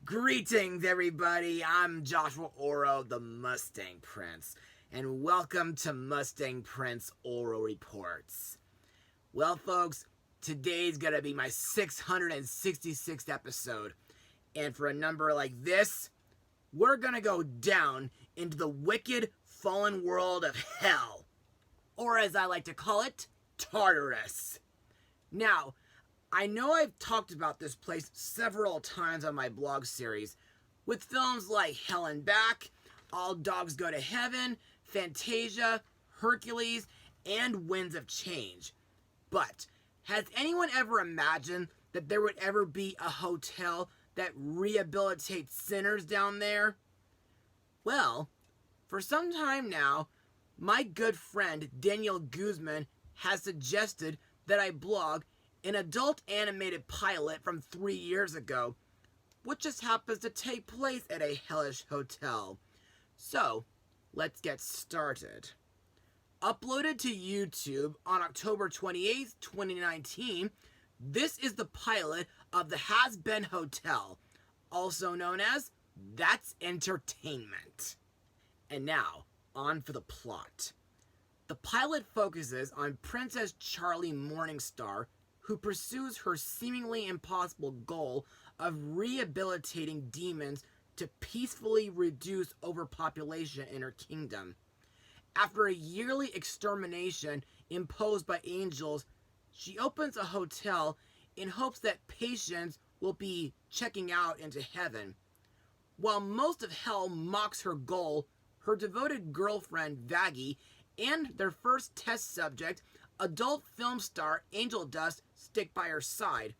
Greetings, everybody. I'm Joshua Orro, the Mustang Prince, and welcome to Mustang Prince Orro Reports. Well, folks, today's gonna be my 666th episode, and for a number like this, we're gonna go down into the wicked, fallen world of hell, or as I like to call it, Tartarus. Now, I know I've talked about this place several times on my blog series, with films like Hell and Back, All Dogs Go to Heaven, Fantasia, Hercules, and Winds of Change. But has anyone ever imagined that there would ever be a hotel that rehabilitates sinners down there? Well, for some time now, my good friend Daniel Guzman has suggested that I blog an adult animated pilot from 3 years ago, which just happens to take place at a hellish hotel. So, let's get started. Uploaded to YouTube on October 28th, 2019, this is the pilot of the Hazbin Hotel, also known as That's Entertainment. And now, on for the plot. The pilot focuses on Princess Charlie Morningstar, who pursues her seemingly impossible goal of rehabilitating demons to peacefully reduce overpopulation in her kingdom. After a yearly extermination imposed by angels, she opens a hotel in hopes that patients will be checking out into heaven. While most of hell mocks her goal, her devoted girlfriend Vagi and their first test subject, adult film star Angel Dust, stick by her side.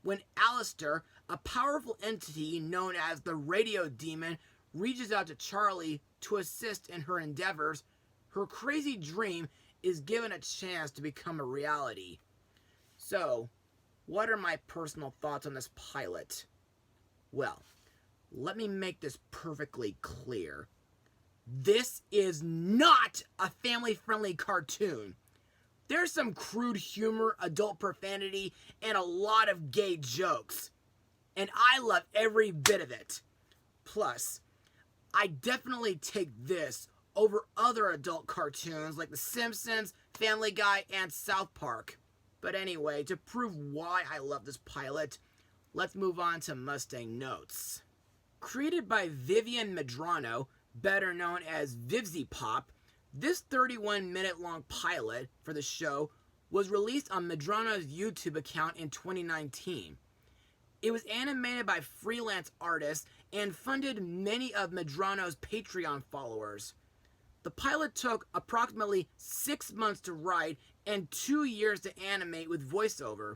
When Alistair, a powerful entity known as the Radio Demon, reaches out to Charlie to assist in her endeavors, her crazy dream is given a chance to become a reality. So, what are my personal thoughts on this pilot? Well, let me make this perfectly clear. This is not a family-friendly cartoon. There's some crude humor, adult profanity, and a lot of gay jokes. And I love every bit of it. Plus, I definitely take this over other adult cartoons like The Simpsons, Family Guy, and South Park. But anyway, to prove why I love this pilot, let's move on to Mustang Notes. Created by Vivian Medrano, better known as Vivzy Pop, this 31-minute long pilot for the show was released on Medrano's YouTube account in 2019. It was animated by freelance artists and funded many of Medrano's Patreon followers. The pilot took approximately 6 months to write and 2 years to animate with voiceover.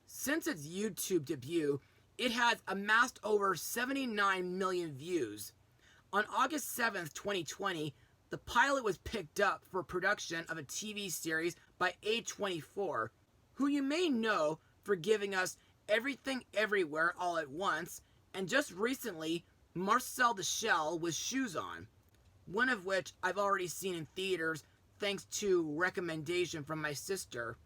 Since its YouTube debut, it has amassed over 79 million views. On August 7th, 2020, the pilot was picked up for production of a TV series by A24, who you may know for giving us Everything Everywhere All at Once, and just recently, Marcel the Shell with Shoes On, one of which I've already seen in theaters thanks to recommendation from my sister.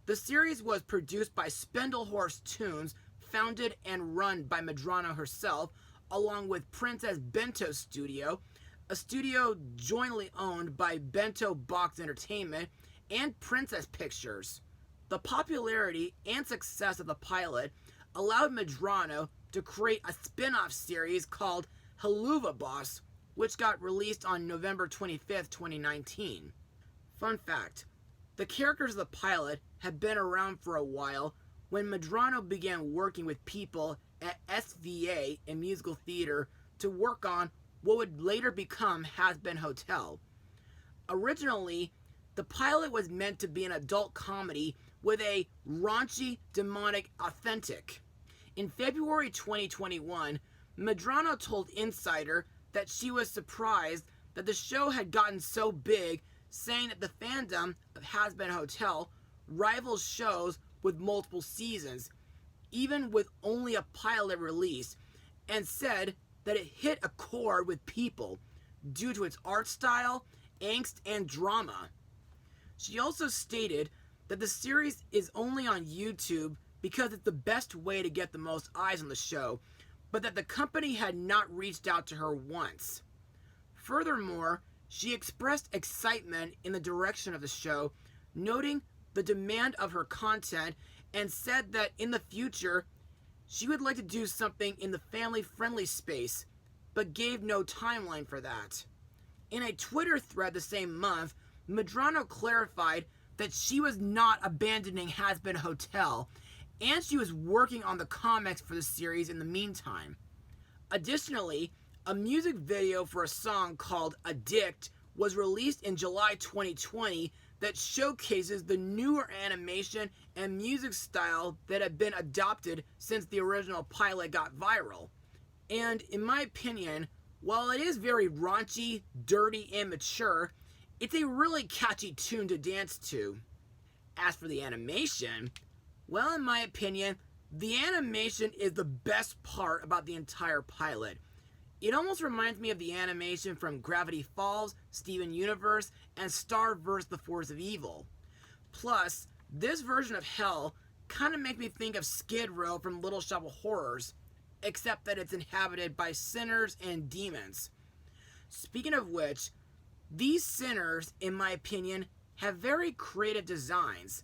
The series was produced by Spindlehorse Toons, founded and run by Medrano herself, along with Princess Bento Studio, a studio jointly owned by Bento Box Entertainment and Princess Pictures. The popularity and success of the pilot allowed Medrano to create a spin-off series called Helluva Boss, which got released on November 25th, 2019. Fun fact, the characters of the pilot had been around for a while when Medrano began working with people at SVA in musical theater to work on what would later become Hazbin Hotel. Originally, the pilot was meant to be an adult comedy with a raunchy, demonic authentic. In February 2021, Medrano told Insider that she was surprised that the show had gotten so big, saying that the fandom of Hazbin Hotel rivals shows with multiple seasons, even with only a pilot release, and said that it hit a chord with people, due to its art style, angst, and drama. She also stated that the series is only on YouTube because it's the best way to get the most eyes on the show, but that the company had not reached out to her once. Furthermore, she expressed excitement in the direction of the show, noting the demand of her content, and said that in the future, she would like to do something in the family-friendly space, but gave no timeline for that. In a Twitter thread the same month, Medrano clarified that she was not abandoning Hazbin Hotel, and she was working on the comics for the series in the meantime. Additionally, a music video for a song called Addict was released in July 2020 that showcases the newer animation and music style that had been adopted since the original pilot got viral. And in my opinion, while it is very raunchy, dirty, and mature, it's a really catchy tune to dance to. As for the animation, well, in my opinion, the animation is the best part about the entire pilot. It almost reminds me of the animation from Gravity Falls, Steven Universe, and Star vs. the Force of Evil. Plus, this version of Hell kind of makes me think of Skid Row from Little Shop of Horrors, except that it's inhabited by sinners and demons. Speaking of which, these sinners, in my opinion, have very creative designs.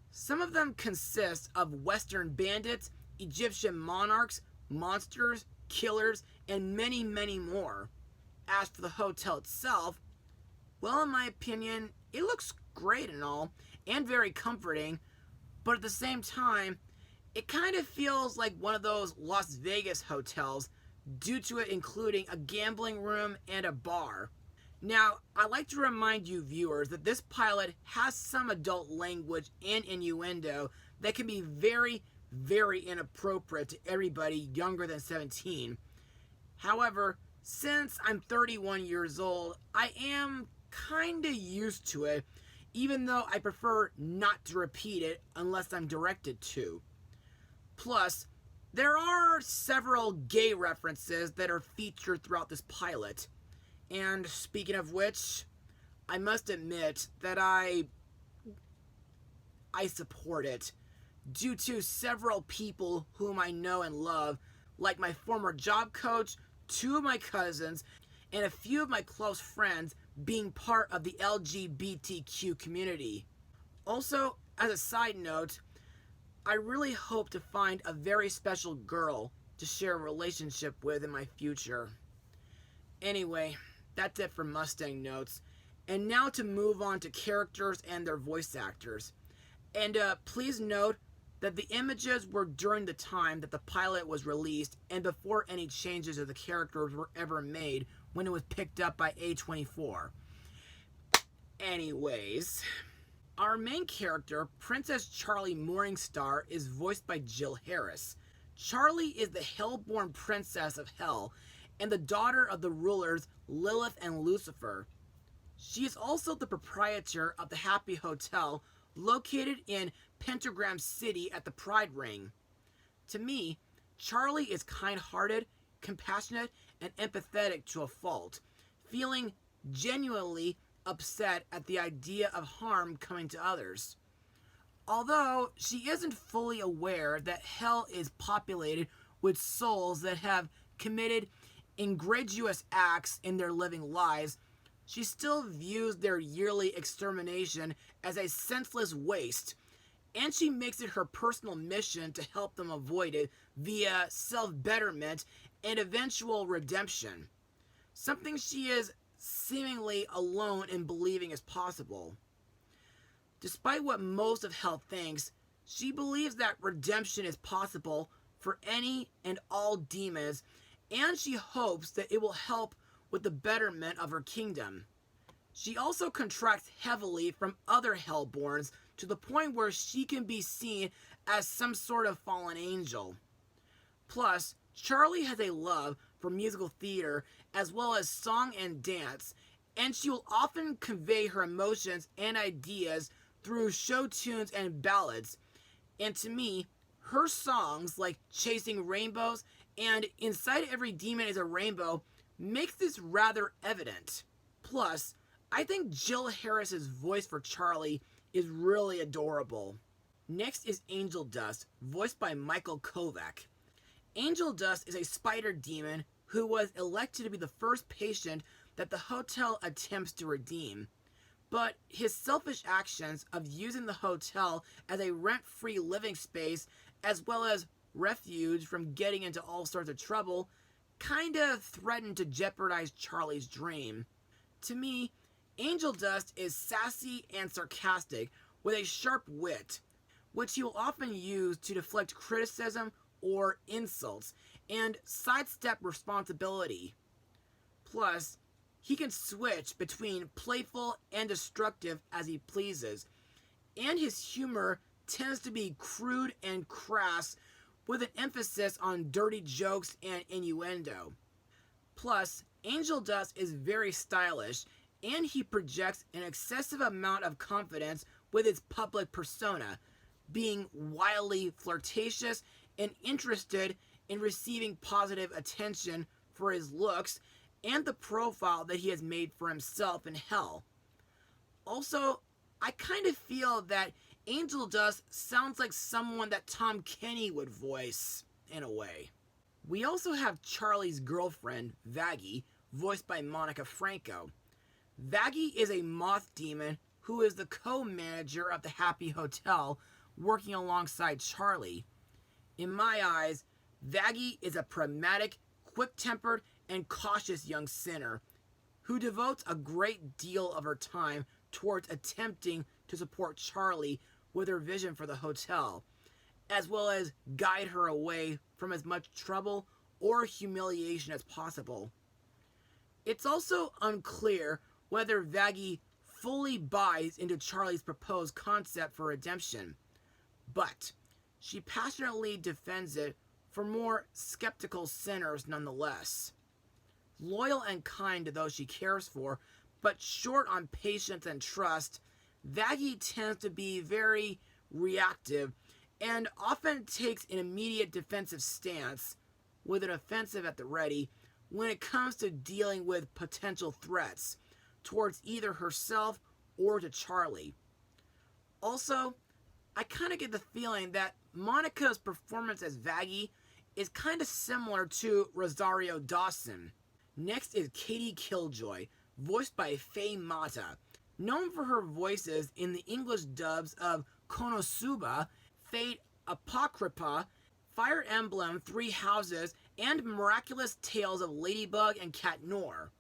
Some of them consist of Western bandits, Egyptian monarchs, monsters, killers, and many, many more. As for the hotel itself, well, in my opinion, it looks great and all, and very comforting, but at the same time, it kind of feels like one of those Las Vegas hotels due to it including a gambling room and a bar. Now, I'd like to remind you viewers that this pilot has some adult language and innuendo that can be very, very inappropriate to everybody younger than 17. However, since I'm 31 years old, I am kinda used to it, even though I prefer not to repeat it unless I'm directed to. Plus, there are several gay references that are featured throughout this pilot. And speaking of which, I must admit that I support it, due to several people whom I know and love, like my former job coach, 2 of my cousins, and a few of my close friends being part of the LGBTQ community. Also, as a side note, I really hope to find a very special girl to share a relationship with in my future. Anyway, that's it for Mustang notes. And now to move on to characters and their voice actors. And please note that the images were during the time that the pilot was released and before any changes of the characters were ever made when it was picked up by A24. Anyways, our main character, Princess Charlie Morningstar, is voiced by Jill Harris. Charlie is the hell-born princess of Hell and the daughter of the rulers Lilith and Lucifer. She is also the proprietor of the Happy Hotel, located in Pentagram City at the Pride Ring. To me, Charlie is kind-hearted, compassionate, and empathetic to a fault, feeling genuinely upset at the idea of harm coming to others. Although she isn't fully aware that Hell is populated with souls that have committed egregious acts in their living lives, she still views their yearly extermination as a senseless waste, and she makes it her personal mission to help them avoid it via self-betterment and eventual redemption, something she is seemingly alone in believing is possible. Despite what most of Hell thinks, she believes that redemption is possible for any and all demons, and she hopes that it will help with the betterment of her kingdom. She also contracts heavily from other Hellborns to the point where she can be seen as some sort of fallen angel. Plus, Charlie has a love for musical theater as well as song and dance, and she will often convey her emotions and ideas through show tunes and ballads. And to me, her songs like Chasing Rainbows and Inside Every Demon is a Rainbow makes this rather evident. Plus, I think Jill Harris's voice for Charlie is really adorable. Next is Angel Dust, voiced by Michael Kovac. Angel Dust is a spider demon who was elected to be the first patient that the hotel attempts to redeem. But his selfish actions of using the hotel as a rent-free living space as well as refuge from getting into all sorts of trouble kind of threatened to jeopardize Charlie's dream. To me, Angel Dust is sassy and sarcastic with a sharp wit, which he will often use to deflect criticism or insults and sidestep responsibility. Plus, he can switch between playful and destructive as he pleases, and his humor tends to be crude and crass with an emphasis on dirty jokes and innuendo. Plus, Angel Dust is very stylish, and he projects an excessive amount of confidence with his public persona, being wildly flirtatious and interested in receiving positive attention for his looks and the profile that he has made for himself in hell. Also, I kind of feel that Angel Dust sounds like someone that Tom Kenny would voice, in a way. We also have Charlie's girlfriend, Vagi, voiced by Monica Franco. Vagi is a moth demon who is the co-manager of the Happy Hotel, working alongside Charlie. In my eyes, Vagi is a pragmatic, quick-tempered, and cautious young sinner who devotes a great deal of her time towards attempting to support Charlie with her vision for the hotel, as well as guide her away from as much trouble or humiliation as possible. It's also unclear whether Vagi fully buys into Charlie's proposed concept for redemption, but she passionately defends it for more skeptical sinners nonetheless. Loyal and kind to those she cares for, but short on patience and trust, Vagi tends to be very reactive and often takes an immediate defensive stance, with an offensive at the ready, when it comes to dealing with potential threats towards either herself or to Charlie. Also, I kind of get the feeling that Monica's performance as Vagi is kind of similar to Rosario Dawson. Next is Katie Killjoy, voiced by Faye Mata, known for her voices in the English dubs of Konosuba, Fate Apocrypha, Fire Emblem, Three Houses, and Miraculous Tales of Ladybug and Cat Noir.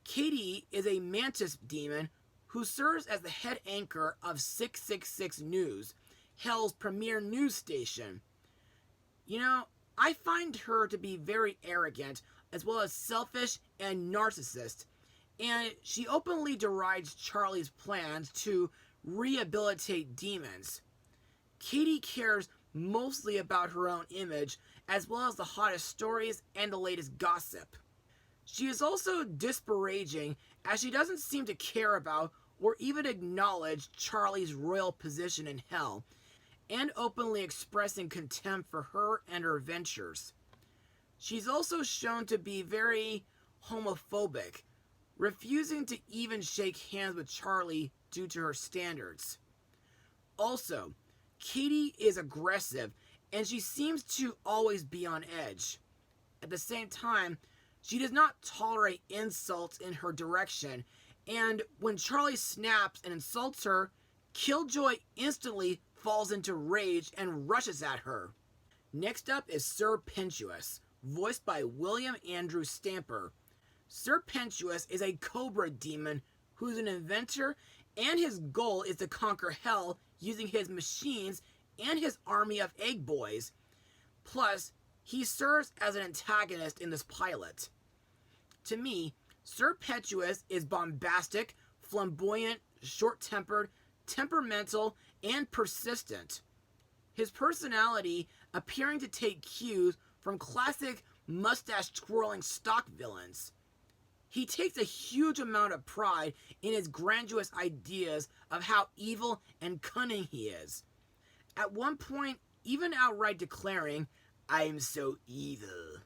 Katie is a mantis demon who serves as the head anchor of 666 News, Hell's premier news station. You know, I find her to be very arrogant, as well as selfish and narcissist, and she openly derides Charlie's plans to rehabilitate demons. Katie cares mostly about her own image, as well as the hottest stories and the latest gossip. She is also disparaging, as she doesn't seem to care about or even acknowledge Charlie's royal position in hell, and openly expressing contempt for her and her ventures. She's also shown to be very homophobic, refusing to even shake hands with Charlie due to her standards. Also, Katie is aggressive, and she seems to always be on edge. At the same time, she does not tolerate insults in her direction, and when Charlie snaps and insults her, Killjoy instantly falls into rage and rushes at her. Next up is Sir Pentuous, voiced by William Andrew Stamper. Sir Pentuous is a cobra demon who's an inventor, and his goal is to conquer hell using his machines and his army of egg boys. Plus, he serves as an antagonist in this pilot. To me, Sir Pentuous is bombastic, flamboyant, short-tempered, temperamental, and persistent. His personality appearing to take cues from classic mustache-twirling stock villains. He takes a huge amount of pride in his grandiose ideas of how evil and cunning he is. At one point, even outright declaring, "I am so evil."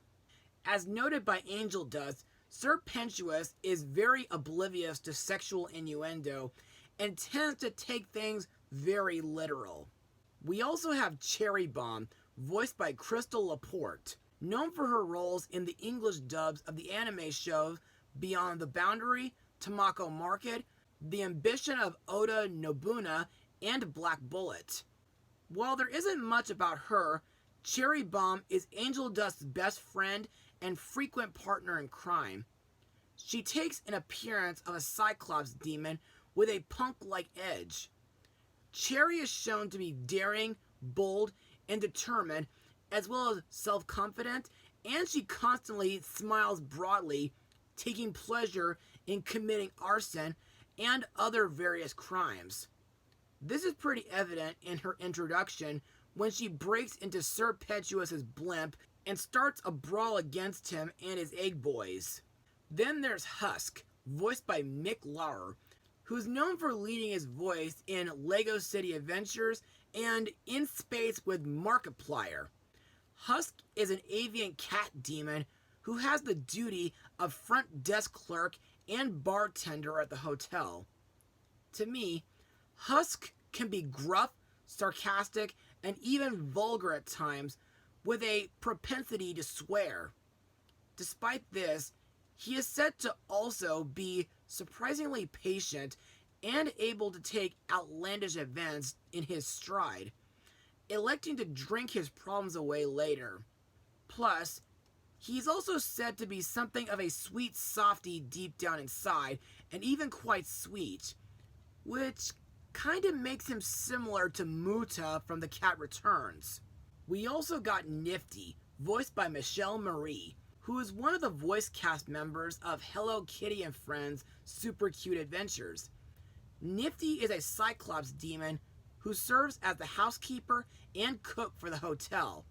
As noted by Angel Dust, Serpentuous is very oblivious to sexual innuendo and tends to take things very literal. We also have Cherry Bomb, voiced by Crystal Laporte, known for her roles in the English dubs of the anime shows Beyond the Boundary, Tamako Market, The Ambition of Oda Nobuna, and Black Bullet. While there isn't much about her, Cherry Bomb is Angel Dust's best friend and frequent partner in crime. She takes an appearance of a Cyclops demon with a punk-like edge. Cherry is shown to be daring, bold, and determined, as well as self-confident, and she constantly smiles broadly, taking pleasure in committing arson and other various crimes. This is pretty evident in her introduction when she breaks into Serpentuous's blimp and starts a brawl against him and his egg boys. Then there's Husk, voiced by Mick Lauer, who's known for leading his voice in Lego City Adventures and In Space with Markiplier. Husk is an avian cat demon who has the duty of front desk clerk and bartender at the hotel. To me, Husk can be gruff, sarcastic, and even vulgar at times, with a propensity to swear. Despite this, he is said to also be surprisingly patient and able to take outlandish events in his stride, electing to drink his problems away later. Plus, he's also said to be something of a sweet softy deep down inside, and even quite sweet, which kind of makes him similar to Muta from The Cat Returns. We also got Nifty, voiced by Michelle Marie, who is one of the voice cast members of Hello Kitty and Friends' Super Cute Adventures. Nifty is a Cyclops demon who serves as the housekeeper and cook for the hotel.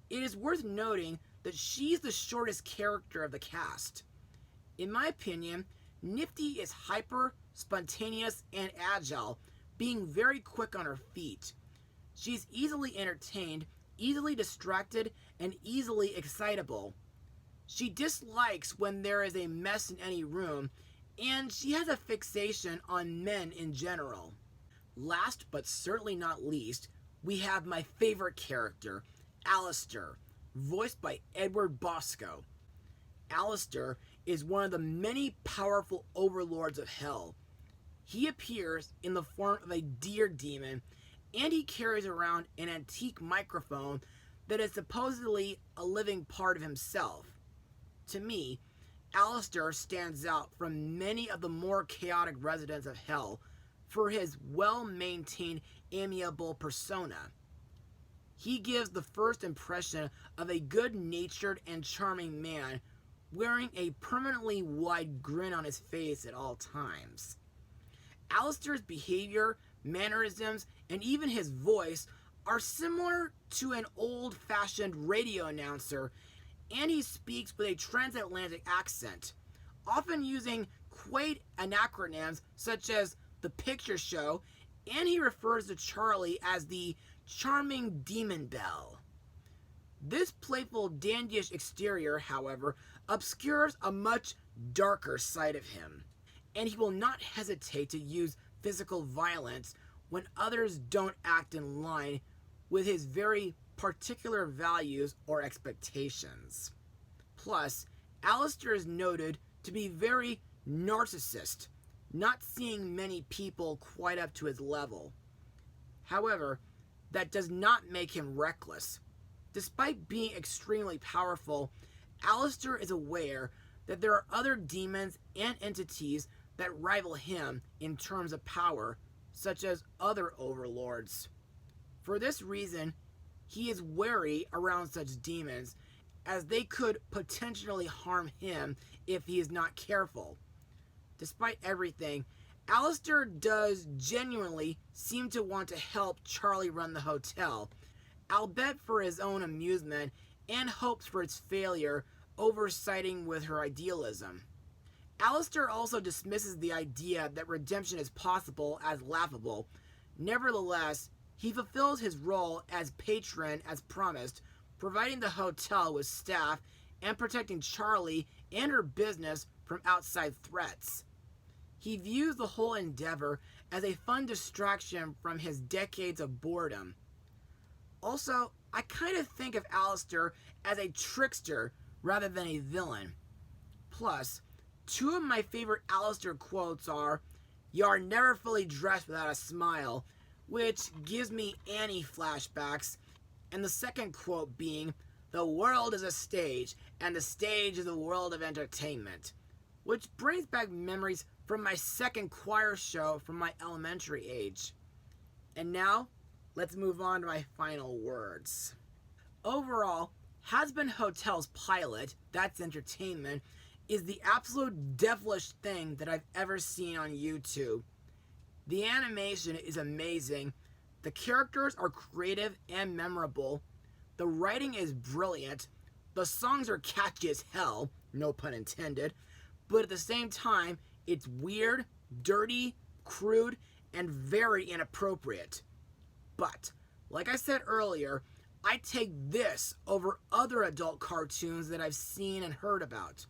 It is worth noting that she's the shortest character of the cast. In my opinion, Nifty is hyper, spontaneous, and agile, being very quick on her feet. She's easily entertained, easily distracted, and easily excitable. She dislikes when there is a mess in any room, and she has a fixation on men in general. Last but certainly not least, we have my favorite character, Alistair, voiced by Edward Bosco. Alistair is one of the many powerful overlords of hell. He appears in the form of a deer demon, and he carries around an antique microphone that is supposedly a living part of himself. To me, Alistair stands out from many of the more chaotic residents of hell for his well-maintained, amiable persona. He gives the first impression of a good-natured and charming man wearing a permanently wide grin on his face at all times. Alistair's behavior, mannerisms, and even his voice are similar to an old-fashioned radio announcer, and he speaks with a transatlantic accent, often using quaint acronyms such as the Picture Show, and he refers to Charlie as the charming Demon Belle. This playful, dandyish exterior, however, obscures a much darker side of him, and he will not hesitate to use physical violence when others don't act in line with his very particular values or expectations. Plus, Alistair is noted to be very narcissist, not seeing many people quite up to his level. However, that does not make him reckless. Despite being extremely powerful, Alistair is aware that there are other demons and entities that rival him in terms of power, such as other overlords. For this reason, he is wary around such demons, as they could potentially harm him if he is not careful. Despite everything, Alistair does genuinely seem to want to help Charlie run the hotel, albeit for his own amusement, and hopes for its failure, oversiding with her idealism. Alistair also dismisses the idea that redemption is possible as laughable. Nevertheless, he fulfills his role as patron as promised, providing the hotel with staff and protecting Charlie and her business from outside threats. He views the whole endeavor as a fun distraction from his decades of boredom. Also, I kind of think of Alistair as a trickster rather than a villain. Plus, two of my favorite Alistair quotes are, "You're never fully dressed without a smile," which gives me Annie flashbacks, and the second quote being, "The world is a stage, and the stage is a world of entertainment," which brings back memories from my second choir show from my elementary age. And now, let's move on to my final words. Overall, Hazbin Hotel's pilot, That's Entertainment, is the absolute devilish thing that I've ever seen on YouTube. The animation is amazing, the characters are creative and memorable, the writing is brilliant, the songs are catchy as hell, no pun intended, but at the same time, it's weird, dirty, crude, and very inappropriate. But, like I said earlier, I take this over other adult cartoons that I've seen and heard about.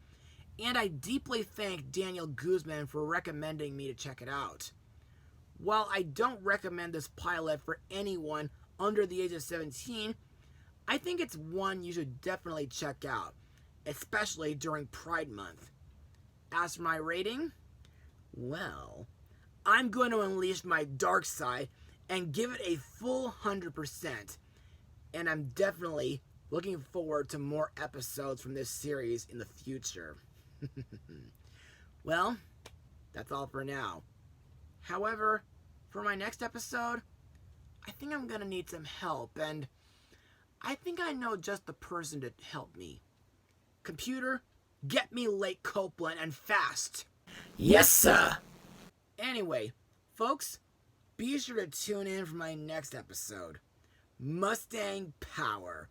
And I deeply thank Daniel Guzman for recommending me to check it out. While I don't recommend this pilot for anyone under the age of 17, I think it's one you should definitely check out, especially during Pride Month. As for my rating, well, I'm going to unleash my dark side and give it a full 100%. And I'm definitely looking forward to more episodes from this series in the future. Well, that's all for now. However, for my next episode, I think I'm gonna need some help, and I think I know just the person to help me. Computer, get me Lake Copeland and fast. Yes, sir. Anyway, folks, be sure to tune in for my next episode. Mustang Power.